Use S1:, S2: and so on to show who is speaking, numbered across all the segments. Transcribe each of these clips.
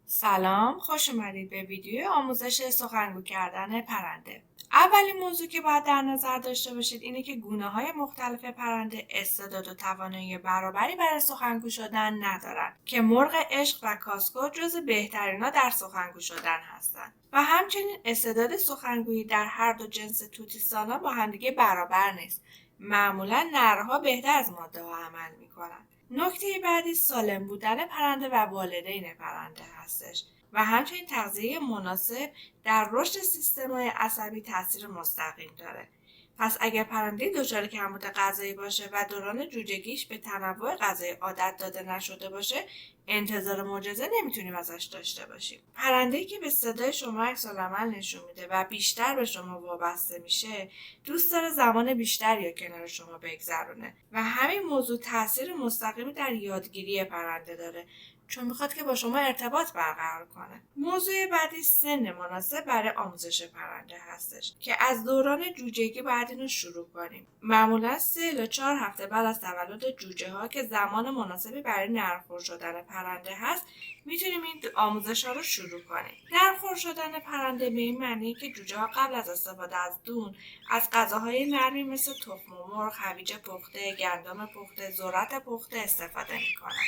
S1: سلام، خوش اومدید به ویدیو آموزش سخنگو کردن پرنده. اولین موضوع که باید در نظر داشته باشید اینه که گونه‌های مختلف پرنده استعداد و توانایی برابری برای سخنگو شدن ندارند که مرغ عشق و کاسکو جز بهترینا در سخنگو شدن هستند و همچنین استعداد سخنگویی در هر دو جنس توتیسانا با همدیگه برابر نیست. معمولا نرها بهتر از ماده‌ها عمل می‌کنند. نکته بعدی سالم بودن پرنده و والدین پرنده هستش و همچنین تغذیه مناسب در رشد سیستم‌های عصبی تاثیر مستقیم داره. پس اگر پرنده دچار کمبود غذایی باشه و دوران جوجگیش به تنوع غذایی عادت داده نشده باشه، انتظار معجزه نمیتونیم ازش داشته باشیم. پرنده‌ای که به صدای شما عکس‌العمل نشون میده و بیشتر به شما وابسته میشه، دوست داره زمان بیشتری کنار شما بگذرونه و همین موضوع تاثیر مستقیمی در یادگیری پرنده داره، چون میخواد که با شما ارتباط برقرار کنه. موضوع بعدی سن مناسب برای آموزش پرنده هستش که از دوران جوجگی باید اینو شروع کنیم. معمولا 3 الی 4 هفته بعد از تولد جوجه ها که زمان مناسبی برای نرخور شدن پرنده هست، میتونیم این آموزش ها رو شروع کنیم. نرخور شدن پرنده به این معنیه که جوجه ها قبل از استفاده از دون از غذاهای نرمی مثل تخم مرغ، هویج پخته، گندم پخته، ذرت پخته استفاده میکنن.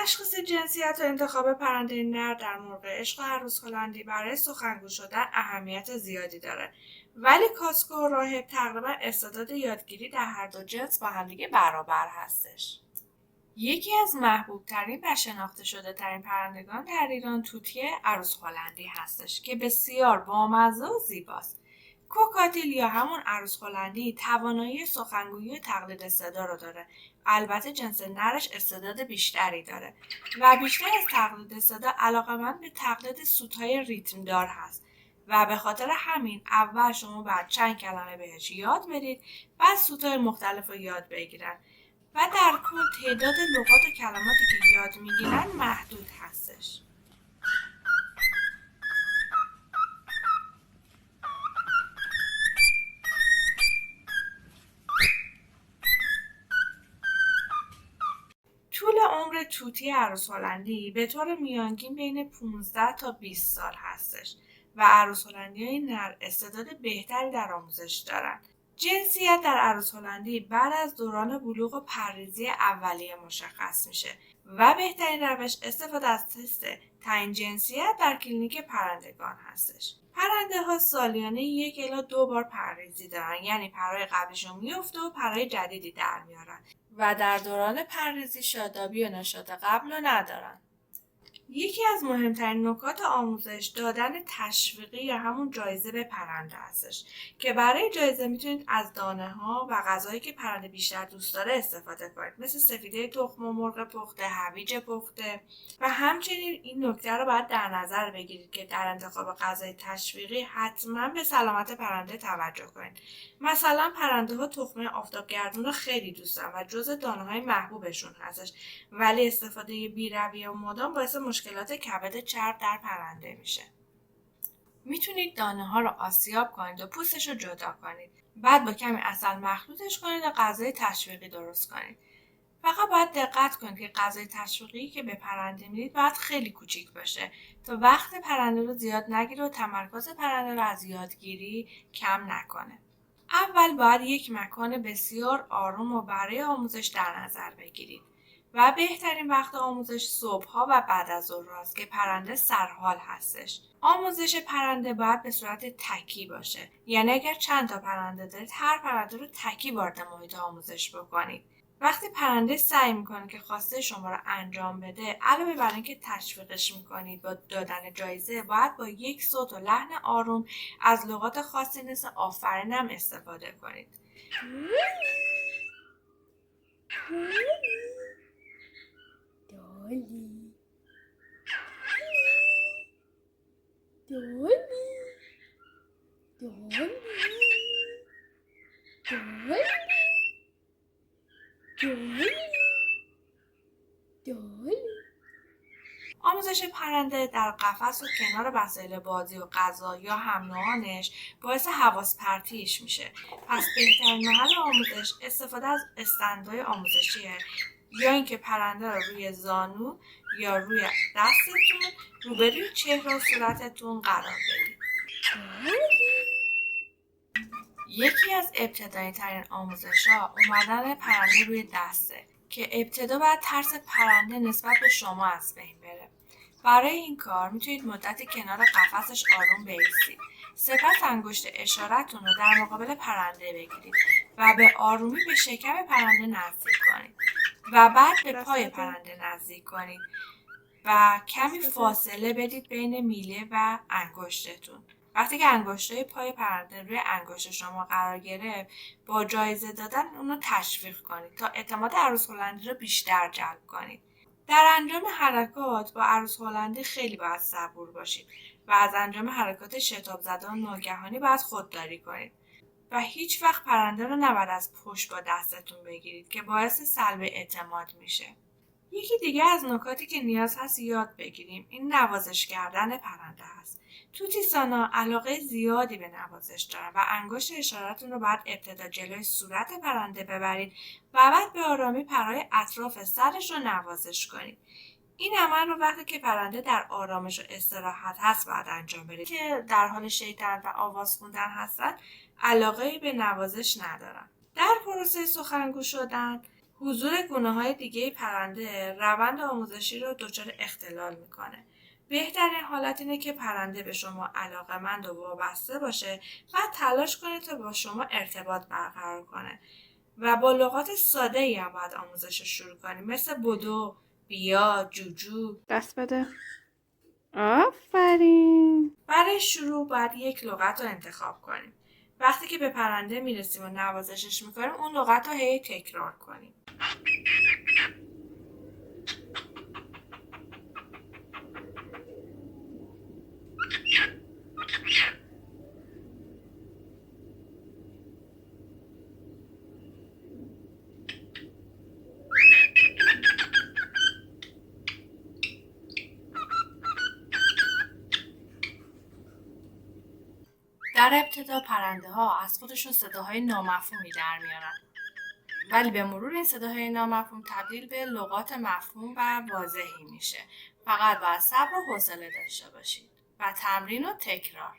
S1: تشخیص جنسیت و انتخاب پرنده نر در مرغ عشق و عروس هلندی برای سخنگو شدن اهمیت زیادی داره، ولی کاسکو و راهب تقریبا استعداد یادگیری در هر دو جنس با همدیگه برابر هستش. یکی از محبوب ترین و شناخته شده ترین پرندگان در ایران توتی عروس هلندی هستش که بسیار بامزه و زیباست. کوکاتیل یا همون عروس هلندی توانایی سخنگویی و تقلید صدا رو داره. البته جنس نرش استعداد بیشتری داره و بیشتر از تقلید صدا علاقه‌مند به تقلید سوت‌های ریتمدار هست و به خاطر همین اول شما باید چند کلمه بهش یاد بدید، بعد سوت‌های مختلف رو یاد بگیرن و در کل تعداد لغات و کلماتی که یاد میگیرن محدود هستش. طول عمر توتی عروس هلندی به طور میانگین بین 15 تا 20 سال هستش و عروس هلندی‌های نر استعداد بهتری در آموزش دارن. جنسیت در عروس هلندی بعد از دوران بلوغ و پرریزی اولیه مشخص میشه و بهترین روش استفاده از تست تعیین جنسیت در کلینیک پرندگان هستش. پرنده ها سالیانه 1 الی 2 بار پرریزی دارن، یعنی پرهای قبلیشون میفته و پرهای جدیدی در میارن و در دوران پرریزی شادابی و نشاط قبل رو ندارن. یکی از مهمترین نکات آموزش دادن تشویقی یا همون جایزه به پرنده هستش که برای جایزه میتونید از دانه ها و غذایی که پرنده بیشتر دوست داره استفاده کنید، مثل سفیده تخم مرغ پخته، هویج پخته و همچنین این نکته رو باید در نظر بگیرید که در انتخاب غذای تشویقی حتما به سلامت پرنده توجه کنید. مثلا پرنده ها تخمه آفتابگردون رو خیلی دوست دارن و جزو دانه های محبوبشون هستش، ولی استفاده بی‌رویه و مدام باعث مشکلات کبد چرب در پرنده میشه. میتونید دانه ها رو آسیاب کنید و پوستش رو جدا کنید. بعد با کمی عسل مخلوطش کنید و غذای تشویقی درست کنید. فقط باید دقت کنید که غذای تشویقی که به پرنده میدید باید خیلی کوچیک باشه تا وقت پرنده رو زیاد نگیره و تمرکز پرنده رو از یادگیری کم نکنه. اول باید یک مکان بسیار آروم و برای آموزش در نظر بگیرید و بهترین وقت آموزش صبح‌ها و بعد از ظهر است که پرنده سرحال هستش. آموزش پرنده باید به صورت تکی باشه، یعنی اگر چند تا پرنده دارید هر پرنده رو تکی وارد محیط آموزش بکنید. وقتی پرنده سعی میکنه که خواسته شما رو انجام بده، علاوه بر اینکه تشویقش میکنید با دادن جایزه، باید با یک صوت و لحن آروم از لغات خاصی مثل آفرینم استفاده کنید. آموزش آموزش پرنده در قفس و کنار وسایل بازی و غذا یا هم‌نوعانش باعث حواس پرتیش میشه. پس بهترین محل آموزش استفاده از استندهای آموزشیه، یا اینکه پرنده رو روی زانو یا روی دستتون روبروی چهره و صورتتون قرار بدید. یکی از ابتدایی ترین آموزش‌ها اومدن پرنده روی دسته که ابتدا باید ترس پرنده نسبت به شما از بین بره. برای این کار میتونید مدتی کنار قفسش آروم بایستید. سپس انگشت اشارتون رو در مقابل پرنده بگیرید و به آرومی به شکم پرنده نزدیک کنید و بعد به پای پرنده نزدیک کنید و کمی فاصله بدید بین میله و انگشتتون. وقتی که انگشتای پای پرنده روی انگشت شما قرار گرفت، با جایزه دادن اون رو تشویق کنید تا اعتماد عروس هلندی رو بیشتر جلب کنید. در انجام حرکات با عروس هلندی خیلی باید صبور باشید و از انجام حرکات شتاب زده و ناگهانی باید خودداری کنید و هیچ وقت پرنده رو نباید از پشت با دستتون بگیرید که باعث سلب اعتماد میشه. یکی دیگه از نکاتی که نیاز هست یاد بگیریم این نوازش کردن پرنده هست. توتیسانا علاقه زیادی به نوازش دارن و انگشت اشارتون رو باید ابتدا جلوی صورت پرنده ببرید و بعد به آرامی پرهای اطراف سرش رو نوازش کنید. این عمل رو وقتی که پرنده در آرامش و استراحت هست باید انجام بدید. که در حال شیطنت و آواز خوندن هستن علاقه به نوازش ندارن. در پروسه سخنگو شدن حضور گونه‌های دیگه پرنده روند آموزشی رو دچار اختلال میکنه. بهترین حالت اینه که پرنده به شما علاقه‌مند و وابسته باشه و تلاش کنه تا با شما ارتباط برقرار کنه و با لغات ساده‌ای هم باید آموزش رو شروع کنیم، مثل بدو، بیا، جوجو.
S2: دست بده. آفرین.
S1: برای شروع باید یک لغت رو انتخاب کنیم. وقتی که به پرنده میرسیم و نوازشش میکنیم اون لغت رو هی تکرار کنیم. در ابتدا پرنده ها از خودشون صداهای نامفهومی در میارن، ولی به مرور این صداهای نامفهوم تبدیل به لغات مفهوم و واضحی میشه. فقط باید صبر و حوصله داشته باشید و تمرین و تکرار.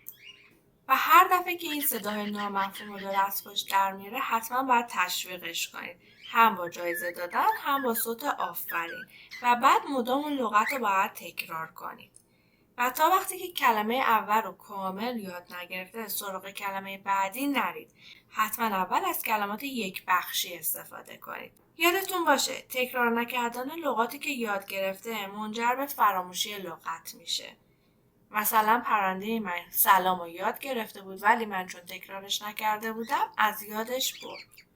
S1: و هر دفعه که این صداهای نامفهوم رو داره از خودش در میاره حتما باید تشویقش کنید، هم با جایزه دادن هم با صوت آفرین، و بعد مدام اون لغت رو باید تکرار کنید. و تا وقتی که کلمه اول رو کامل یاد نگرفته سراغ کلمه بعدی نرید. حتما اول از کلمات یک بخشی استفاده کنید. یادتون باشه تکرار نکردن لغاتی که یاد گرفته منجر به فراموشی لغت میشه. مثلا پرنده من سلام رو یاد گرفته بود ولی من چون تکرارش نکرده بودم از یادش برد.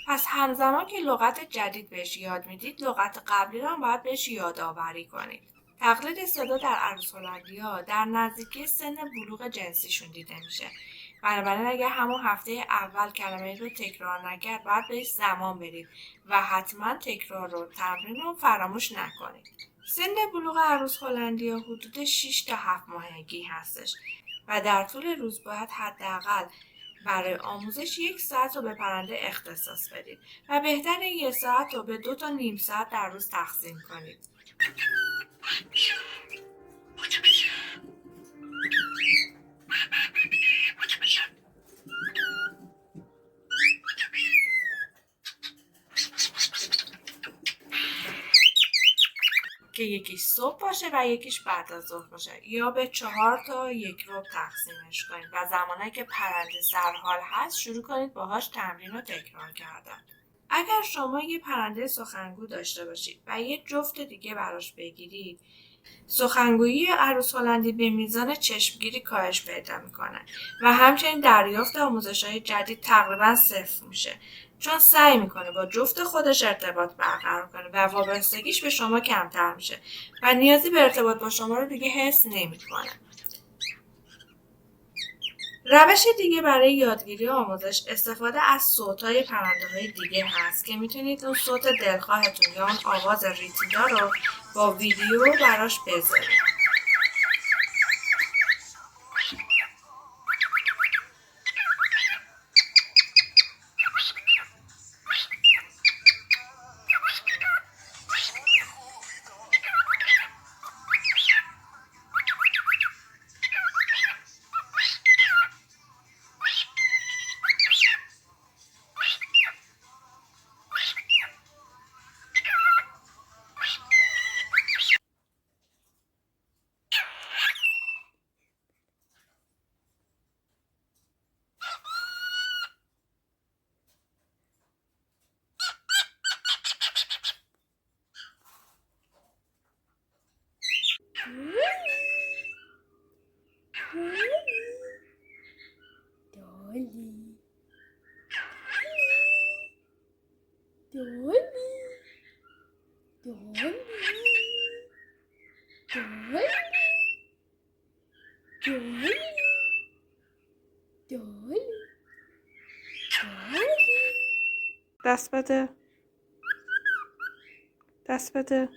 S1: پس همزمان که لغت جدید بهش یاد میدید لغت قبلی رو هم باید بهش یادآوری کنید. تقلید صدا در عروس هلندی‌ها در نزدیکی سن بلوغ جنسیشون دیده میشه. بنابراین اگر همون هفته اول کلمه رو تکرار نکرد باید بهش زمان بدید و حتما تکرار رو تمرین رو فراموش نکنید. سن بلوغ عروس هلندی‌ها حدود 6 تا 7 ماهگی هستش و در طول روز باید حداقل برای آموزش 1 ساعت رو به پرنده اختصاص بدید و بهتر 1 ساعت رو به 2 تا نیم ساعت در روز تقسیم کنید. که یکیش صبح باشه و یکیش بعد از ظهر باشه، یا به 4 تا 1 ربع تقسیمش کنید و زمانی که پرنده سرحال هست شروع کنید باهاش تمرین رو تکرار کردن. اگر شما یه پرنده سخنگو داشته باشید و یه جفت دیگه براش بگیرید، سخنگویی عروس هلندی به میزان چشمگیری کاهش پیدا میکنه و همچنین دریافت آموزش‌های جدید تقریبا صفر میشه، چون سعی میکنه با جفت خودش ارتباط برقرار کنه و وابستگیش به شما کمتر میشه و نیازی به ارتباط با شما رو دیگه حس نمیکنه. روش دیگه برای یادگیری و آموزش استفاده از صوت‌های پرنده‌های دیگه هست که میتونید اون صوت دلخواهتون یا اون آواز ریتیدا رو با ویدیو براش بذارید. دست بده. دست بده.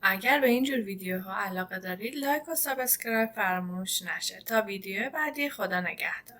S1: اگر به اینجور ویدیوها علاقه دارید لایک و سابسکرایب فراموش نشه. تا ویدیو بعدی، خدا نگهدار.